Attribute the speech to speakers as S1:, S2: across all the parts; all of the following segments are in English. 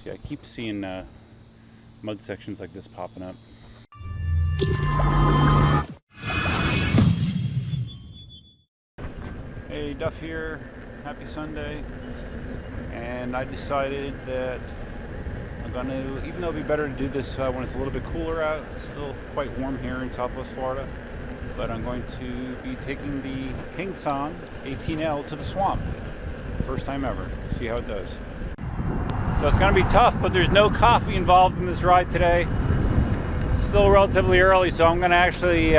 S1: See, I keep seeing mud sections like this popping up. Hey, Duff here. Happy Sunday. And I decided that I'm going to, even though it'd be better to do this when it's a little bit cooler out, it's still quite warm here in Southwest Florida, but I'm going to be taking the KingSong 18L to the swamp. First time ever. See how it does. So it's going to be tough, but there's no coffee involved in this ride today. It's still relatively early, so I'm going to actually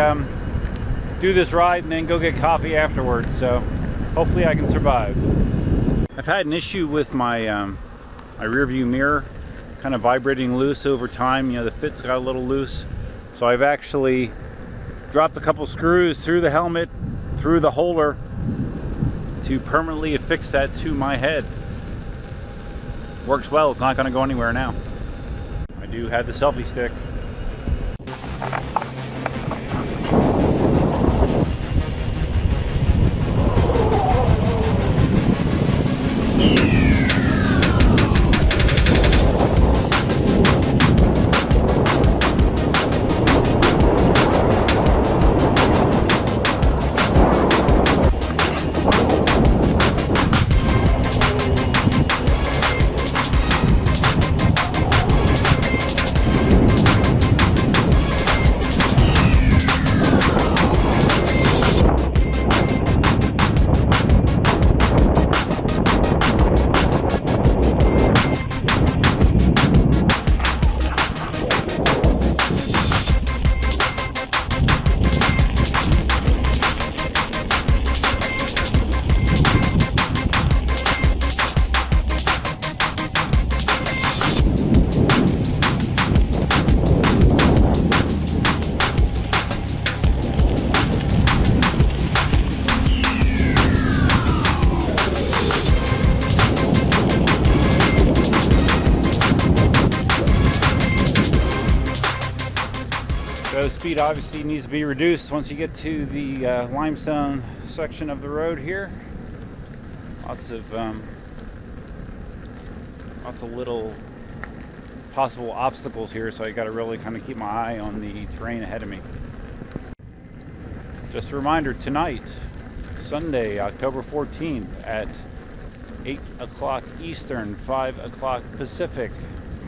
S1: do this ride and then go get coffee afterwards. So hopefully I can survive. I've had an issue with my my rear view mirror kind of vibrating loose over time. You know, the fit's got a little loose. So I've actually dropped a couple screws through the helmet, through the holder, to permanently affix that to my head. Works well, it's not going to go anywhere now. I do have the selfie stick. So speed obviously needs to be reduced once you get to the limestone section of the road here. Lots of little possible obstacles here, so I got to really kind of keep my eye on the terrain ahead of me. Just a reminder, tonight, Sunday, October 14th at 8 o'clock Eastern, 5 o'clock Pacific,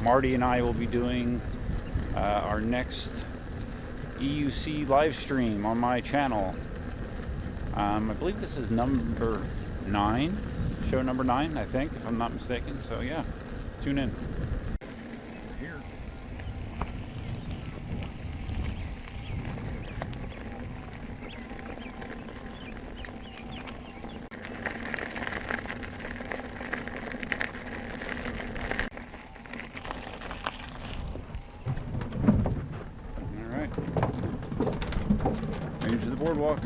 S1: Marty and I will be doing our next EUC live stream on my channel. I believe this is number 9, show number 9, I think, if I'm not mistaken. So yeah, tune in. Here. To the boardwalk.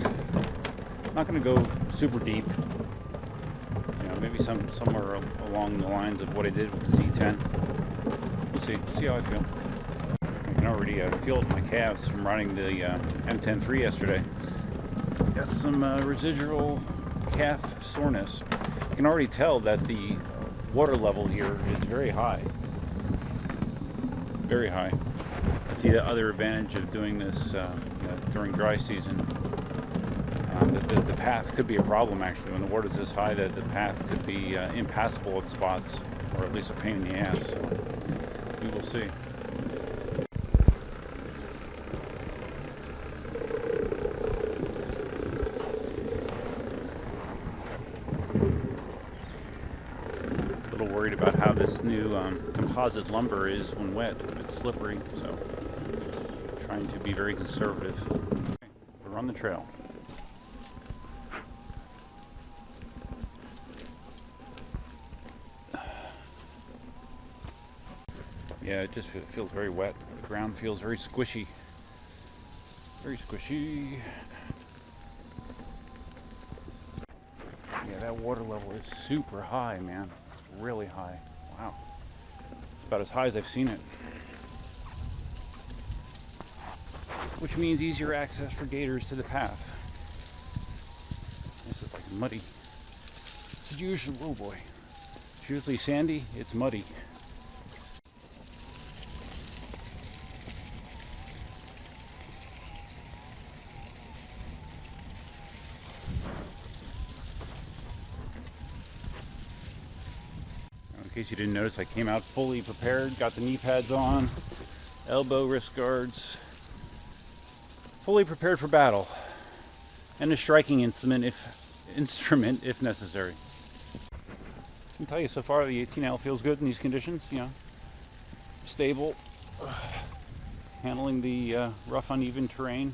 S1: Not going to go super deep. You know, maybe somewhere along the lines of what I did with the Z10. We'll see how I feel. I can already feel it in my calves from riding the M10-3 yesterday. Got some residual calf soreness. You can already tell that the water level here is very high. Very high. I see the other advantage of doing this during dry season. The path could be a problem actually. When the water's this high, that the path could be impassable at spots, or at least a pain in the ass. We will see. A little worried about how this new composite lumber is when wet. It's slippery, so trying to be very conservative. We're on the trail. Yeah, it just feels very wet. The ground feels very squishy. Very squishy. Yeah, that water level is super high, man. It's really high. Wow. It's about as high as I've seen it. Which means easier access for gators to the path. This is like muddy. It's usually, oh boy. It's usually sandy, it's muddy. case you didn't notice, I came out fully prepared, got the knee pads on, elbow, wrist guards, fully prepared for battle, and a striking instrument if necessary. I can tell you so far the 18L feels good in these conditions, you know, stable, handling the rough, uneven terrain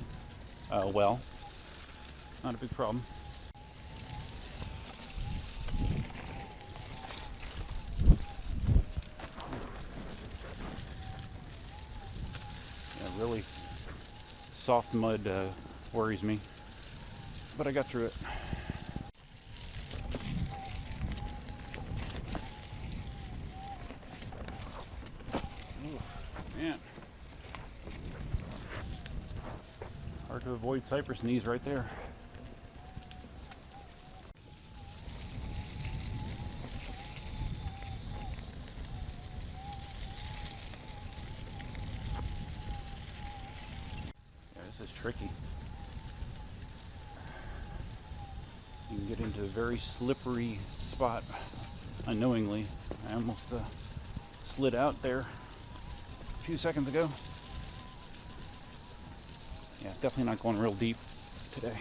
S1: well, not a big problem. Yeah, really soft mud worries me, but I got through it. Man, hard to avoid cypress knees right there. Yeah, this is tricky. You can get into a very slippery spot unknowingly. I almost slid out there a few seconds ago. Yeah, definitely not going real deep today.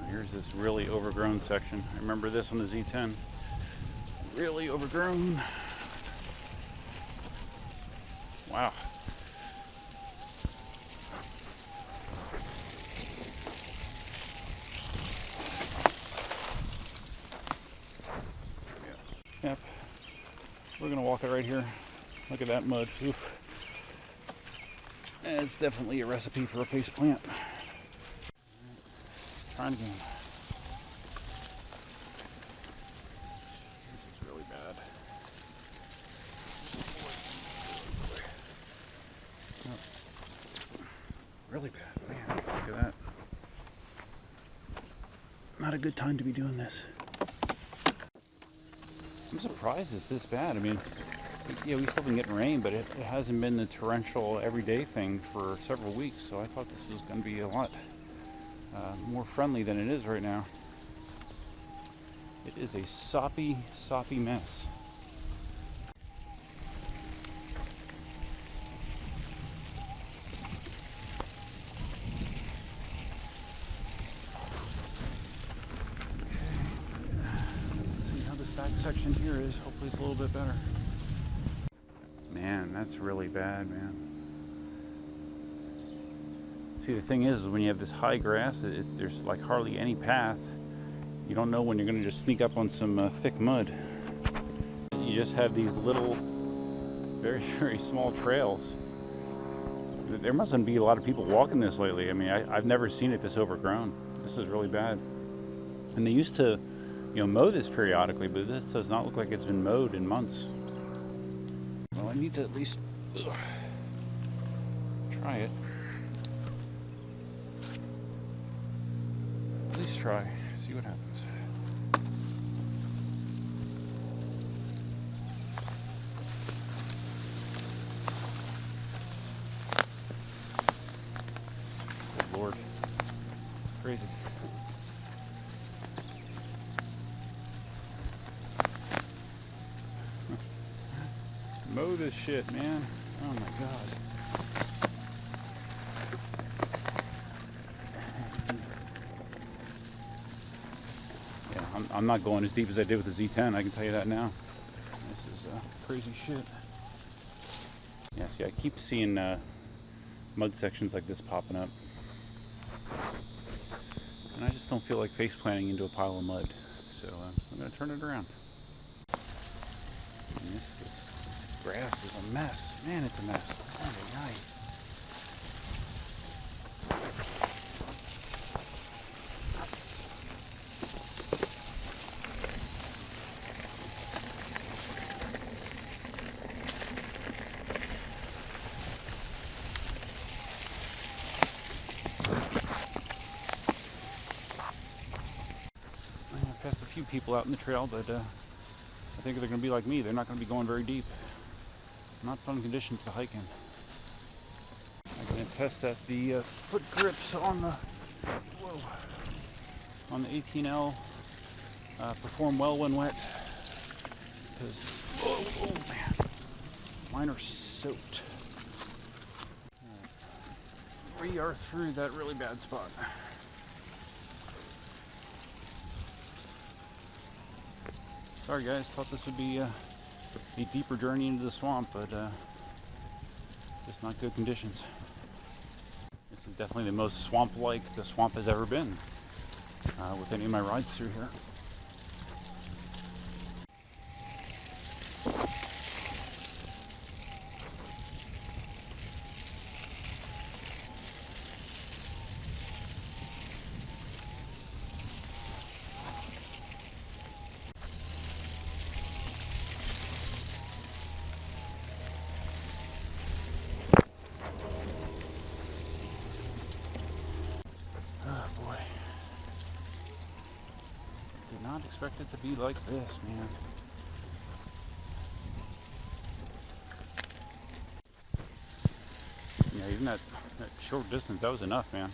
S1: Here's this really overgrown section. I remember this on the Z10. Really overgrown. Wow. Yep. We're gonna walk it right here. Look at that mud. Oof. It's definitely a recipe for a face plant. Trying again. This is really bad. Oh. Really bad, man. Look at that. Not a good time to be doing this. I'm surprised it's this bad. I mean, yeah, we've still been getting rain, but it hasn't been the torrential everyday thing for several weeks, so I thought this was going to be a lot more friendly than it is right now. It is a soppy, soppy mess. Let's see how this back section here is. Hopefully it's a little bit better. Man, that's really bad, man. See, the thing is when you have this high grass, there's like hardly any path. You don't know when you're going to just sneak up on some thick mud. You just have these little, very, very small trails. There mustn't be a lot of people walking this lately. I mean, I've never seen it this overgrown. This is really bad. And they used to, you know, mow this periodically, but this does not look like it's been mowed in months. Well, I need to at least try it. At least try, see what happens. Good Lord, it's crazy. Mow this shit, man. Oh my God. Yeah, I'm not going as deep as I did with the Z10, I can tell you that now. This is crazy shit. Yeah, see, I keep seeing mud sections like this popping up. And I just don't feel like face planting into a pile of mud. So I'm going to turn it around. And this grass is a mess. Man, it's a mess. Oh, nice. I passed a few people out in the trail, but I think they're going to be like me. They're not going to be going very deep. Not fun conditions to hike in. I can attest that the foot grips on the 18L perform well when wet, because Oh man, mine are soaked. We are through that really bad spot. Sorry guys, thought this would be a deeper journey into the swamp, but just not good conditions. This is definitely the most swamp-like the swamp has ever been with any of my rides through here. Not expect it to be like this, man. Yeah, even that short distance, that was enough, man.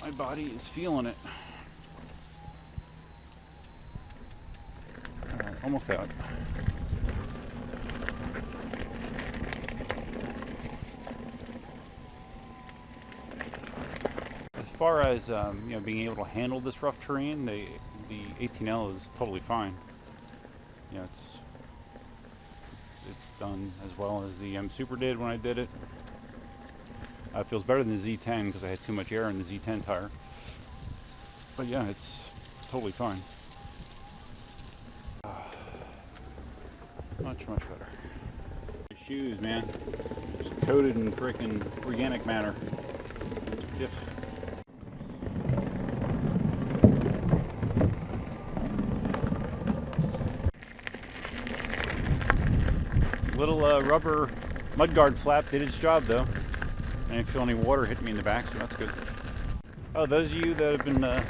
S1: My body is feeling it. Alright, almost out. As far as you know, being able to handle this rough terrain, the 18L is totally fine. You know, it's done as well as the Super did when I did it. It feels better than the Z10 because I had too much air in the Z10 tire. But yeah, it's totally fine. Much better. Shoes, man, just coated in freaking organic matter. Yep. Little rubber mudguard flap did its job though. I didn't feel any water hit me in the back, so that's good. Oh, those of you that have been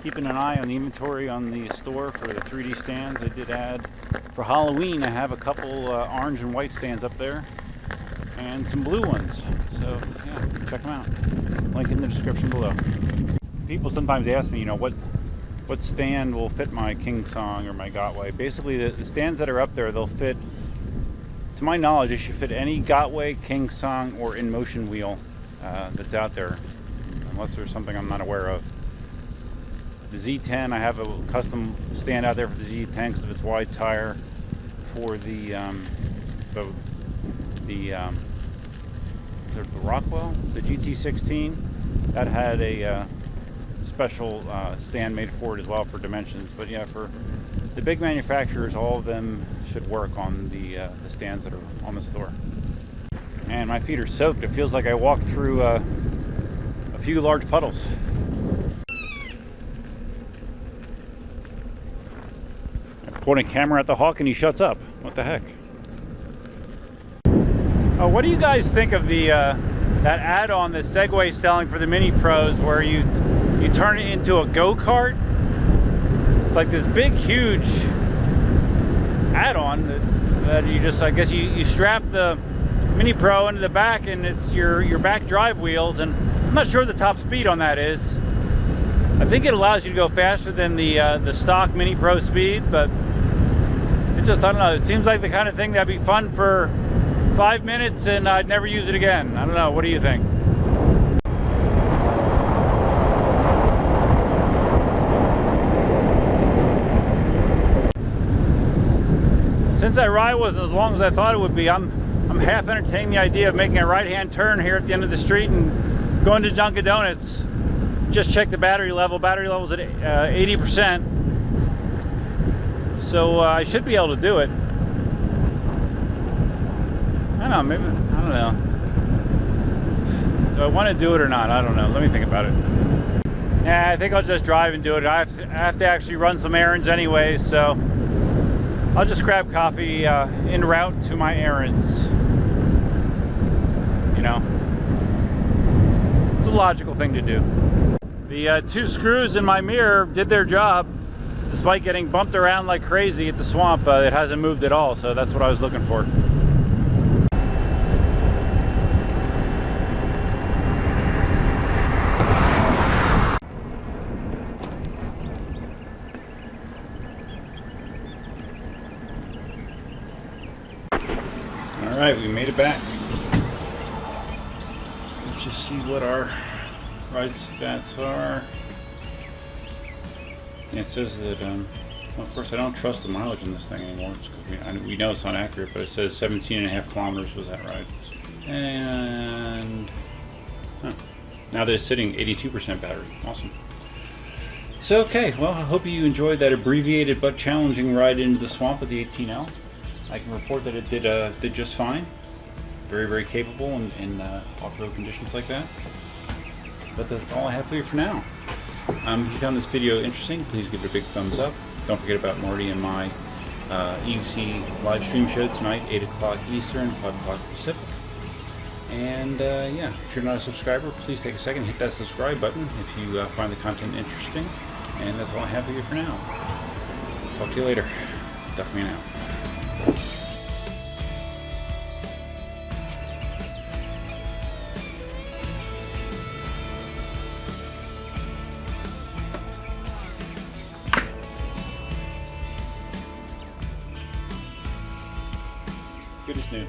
S1: keeping an eye on the inventory on the store for the 3D stands, I did add for Halloween. I have a couple orange and white stands up there and some blue ones. So yeah, check them out. Link in the description below. People sometimes ask me, you know, what stand will fit my KingSong or my Gotway. Basically, the stands that are up there, they'll fit. To my knowledge, it should fit any Gotway, KingSong, or Inmotion wheel that's out there, unless there's something I'm not aware of. The Z10, I have a custom stand out there for the Z10 because of its wide tire. For the Rockwell, the GT16, that had a special stand made for it as well for dimensions. But yeah, for the big manufacturers, all of them should work on the stands that are on the store. And my feet are soaked. It feels like I walked through a few large puddles. I point a camera at the hawk and he shuts up. What the heck? Oh, what do you guys think of the that add-on that Segway is selling for the Mini Pros, where you turn it into a go-kart? It's like this big, huge add-on that you just, I guess you strap the Mini Pro into the back, and it's your back drive wheels. And I'm not sure what the top speed on that is. I think it allows you to go faster than the stock Mini Pro speed, but it just, I don't know, it seems like the kind of thing that'd be fun for 5 minutes and I'd never use it again. I don't know, what do you think? Since that ride wasn't as long as I thought it would be, I'm half entertaining the idea of making a right-hand turn here at the end of the street and going to Dunkin' Donuts. Just check the battery level. Battery level's at 80%. So I should be able to do it. I don't know, maybe, I don't know. Do I want to do it or not? I don't know. Let me think about it. Yeah, I think I'll just drive and do it. I have to actually run some errands anyway, so I'll just grab coffee en route to my errands. You know, it's a logical thing to do. The 2 screws in my mirror did their job. Despite getting bumped around like crazy at the swamp, it hasn't moved at all, so that's what I was looking for. Alright, we made it back. Let's just see what our ride stats are. Yeah, it says that, well, of course I don't trust the mileage in this thing anymore, because we know it's not accurate, but it says 17.5 kilometers was that ride. And now that it's sitting 82% battery. Awesome. So okay, well, I hope you enjoyed that abbreviated but challenging ride into the swamp with the 18L. I can report that it did just fine. Very, very capable in off-road conditions like that. But that's all I have for you for now. If you found this video interesting, please give it a big thumbs up. Don't forget about Marty and my EUC live stream show tonight, 8 o'clock Eastern, 5 o'clock Pacific. And yeah, if you're not a subscriber, please take a second and hit that subscribe button if you find the content interesting. And that's all I have for you for now. Talk to you later. Definitely now. Good as new.